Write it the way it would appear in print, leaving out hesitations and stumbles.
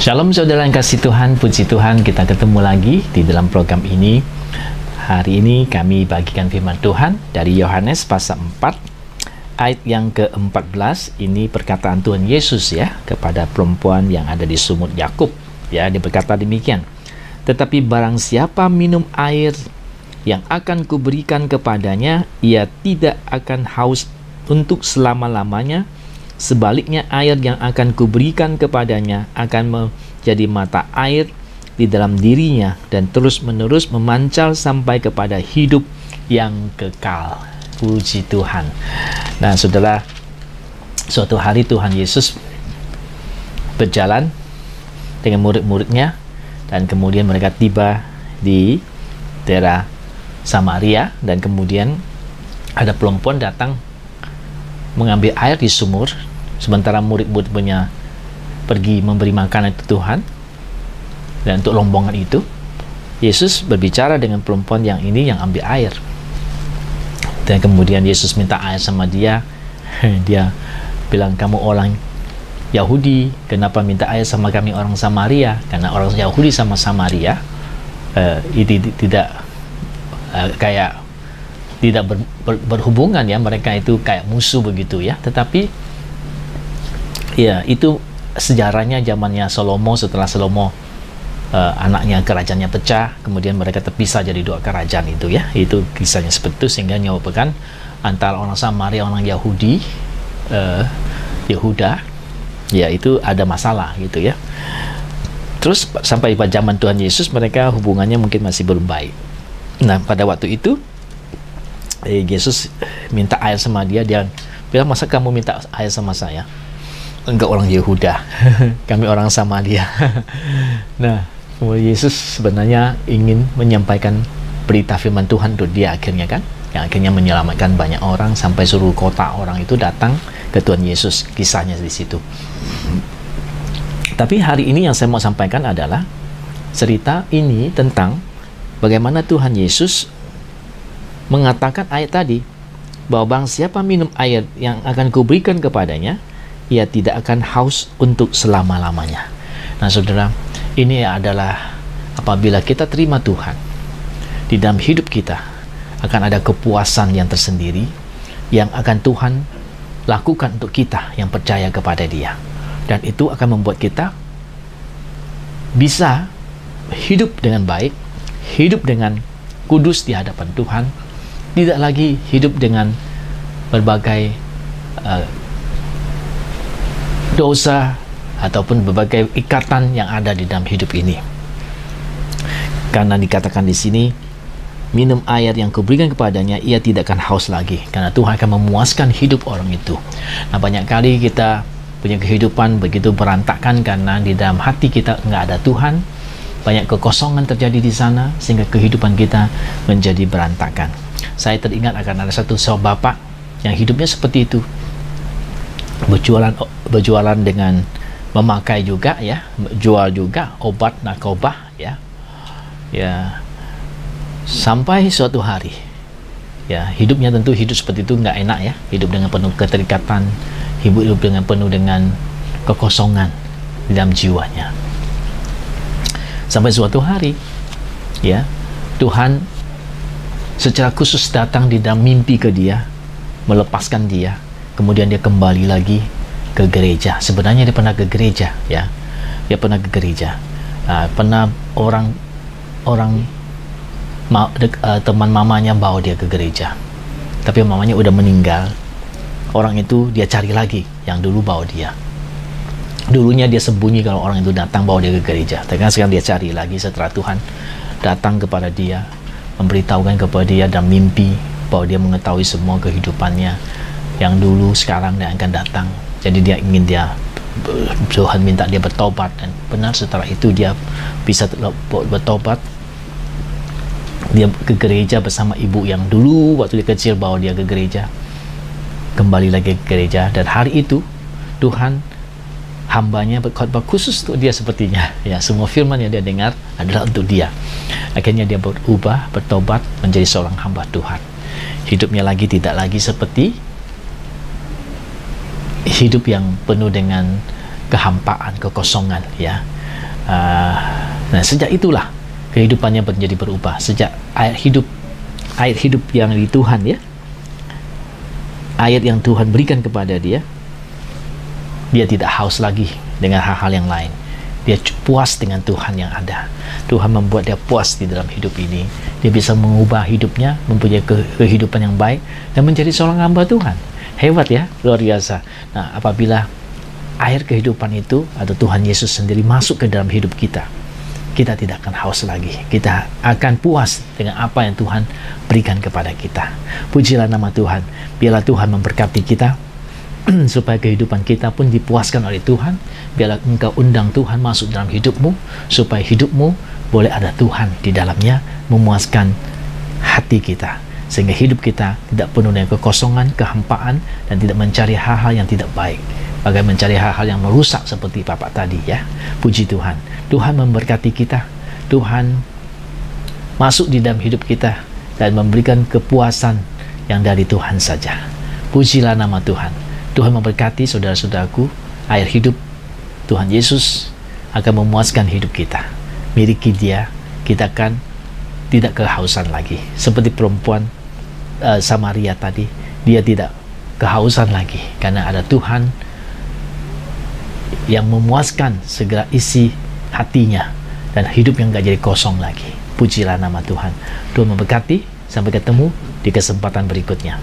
Shalom saudara yang kasih Tuhan, puji Tuhan kita ketemu lagi di dalam program ini. Hari ini kami bagikan firman Tuhan dari Yohanes pasal 4 ayat yang ke-14. Ini perkataan Tuhan Yesus ya kepada perempuan yang ada di sumur Yakub. Ya, dia berkata demikian. Tetapi barang siapa minum air yang akan kuberikan kepadanya, ia tidak akan haus untuk selama-lamanya. Sebaliknya air yang akan kuberikan kepadanya akan menjadi mata air di dalam dirinya dan terus-menerus memancar sampai kepada hidup yang kekal. Puji Tuhan. Nah, saudara, suatu hari Tuhan Yesus berjalan dengan murid-muridnya dan kemudian mereka tiba di daerah Samaria dan kemudian ada perempuan datang mengambil air di sumur. Sementara murid-muridnya pergi memberi makanan itu Tuhan, dan untuk rombongan itu Yesus berbicara dengan perempuan yang ini yang ambil air. Dan kemudian Yesus minta air sama dia. Dia bilang, kamu orang Yahudi, kenapa minta air sama kami orang Samaria? Karena orang Yahudi sama Samaria itu tidak kayak tidak berhubungan ya, mereka itu kayak musuh begitu ya. Tetapi ya, itu sejarahnya zamannya Salomo. Setelah Salomo anaknya kerajaannya pecah, kemudian mereka terpisah jadi dua kerajaan itu ya. Itu kisahnya seperti itu, sehingga menyebabkan antara orang Samaria, orang Yahudi, Yehuda, ya itu ada masalah gitu ya. Terus sampai pada zaman Tuhan Yesus mereka hubungannya mungkin masih belum baik. Nah, pada waktu itu Yesus minta air sama dia. Dia bilang, masa kamu minta air sama saya? Enggak, orang Yehuda. Kami orang Samaria. Nah, Yesus sebenarnya ingin menyampaikan berita firman Tuhan untuk dia akhirnya kan, yang akhirnya menyelamatkan banyak orang sampai seluruh kota orang itu datang ke Tuhan Yesus. Kisahnya di situ. Tapi hari ini yang saya mau sampaikan adalah cerita ini tentang bagaimana Tuhan Yesus mengatakan ayat tadi, bahwa barang siapa minum air yang akan kuberikan kepadanya, ia tidak akan haus untuk selama-lamanya. Nah, saudara, ini adalah apabila kita terima Tuhan di dalam hidup kita, akan ada kepuasan yang tersendiri yang akan Tuhan lakukan untuk kita yang percaya kepada Dia, dan itu akan membuat kita bisa hidup dengan baik, hidup dengan kudus di hadapan Tuhan, tidak lagi hidup dengan berbagai dosa ataupun berbagai ikatan yang ada di dalam hidup ini. Karena dikatakan di sini, minum air yang kuberikan kepadanya, ia tidak akan haus lagi, karena Tuhan akan memuaskan hidup orang itu. Nah, banyak kali kita punya kehidupan begitu berantakan karena di dalam hati kita nggak ada Tuhan. Banyak kekosongan terjadi di sana sehingga kehidupan kita menjadi berantakan. Saya teringat akan ada satu seorang bapak yang hidupnya seperti itu, berjualan dengan memakai juga ya, jual juga obat narkoba ya, sampai suatu hari ya, hidupnya tentu hidup seperti itu nggak enak ya, hidup dengan penuh keterikatan, hidup dengan penuh dengan kekosongan di dalam jiwanya. Sampai suatu hari ya, Tuhan secara khusus datang di dalam mimpi ke dia, melepaskan dia. Kemudian dia kembali lagi ke gereja. Sebenarnya dia pernah ke gereja ya, dia pernah ke gereja. Pernah teman mamanya bawa dia ke gereja, tapi mamanya udah meninggal. Orang itu dia cari lagi yang dulu bawa dia. Dulunya dia sembunyi kalau orang itu datang bawa dia ke gereja, tapi sekarang dia cari lagi setelah Tuhan datang kepada dia, memberitahukan kepada dia dalam mimpi bahwa dia mengetahui semua kehidupannya yang dulu, sekarang, dan akan datang. Jadi dia ingin Tuhan minta dia bertobat, dan benar setelah itu dia bisa bertobat. Dia ke gereja bersama ibu yang dulu waktu dia kecil bawa dia ke gereja, kembali lagi ke gereja. Dan hari itu Tuhan hambanya berkhotbah khusus untuk dia sepertinya ya, semua firman yang dia dengar adalah untuk dia. Akhirnya dia berubah, bertobat, menjadi seorang hamba Tuhan. Hidupnya lagi tidak lagi seperti hidup yang penuh dengan kehampaan, kekosongan ya. Nah, sejak itulah kehidupannya menjadi berubah. Sejak air hidup yang di Tuhan, ya, air yang Tuhan berikan kepada dia tidak haus lagi dengan hal-hal yang lain. Dia puas dengan Tuhan yang ada. Tuhan membuat dia puas di dalam hidup ini. Dia bisa mengubah hidupnya, mempunyai kehidupan yang baik, dan menjadi seorang hamba Tuhan. Hebat, ya, luar biasa. Nah, apabila air kehidupan itu atau Tuhan Yesus sendiri masuk ke dalam hidup kita, kita tidak akan haus lagi. Kita akan puas dengan apa yang Tuhan berikan kepada kita. Pujilah nama Tuhan. Biarlah Tuhan memberkati kita supaya kehidupan kita pun dipuaskan oleh Tuhan. Biarlah engkau undang Tuhan masuk dalam hidupmu, supaya hidupmu boleh ada Tuhan di dalamnya, memuaskan hati kita, sehingga hidup kita tidak penuh dengan kekosongan, kehampaan, dan tidak mencari hal-hal yang tidak baik, bagai mencari hal-hal yang merusak seperti Bapak tadi, ya. Puji Tuhan. Tuhan memberkati kita. Tuhan masuk di dalam hidup kita dan memberikan kepuasan yang dari Tuhan saja. Pujilah nama Tuhan. Tuhan memberkati saudara-saudaraku. Air hidup Tuhan Yesus akan memuaskan hidup kita. Miliki Dia, kita akan tidak kehausan lagi. Seperti perempuan Samaria tadi, dia tidak kehausan lagi karena ada Tuhan yang memuaskan segala isi hatinya, dan hidup yang gak jadi kosong lagi. Pujilah nama Tuhan. Tuhan memberkati. Sampai ketemu di kesempatan berikutnya.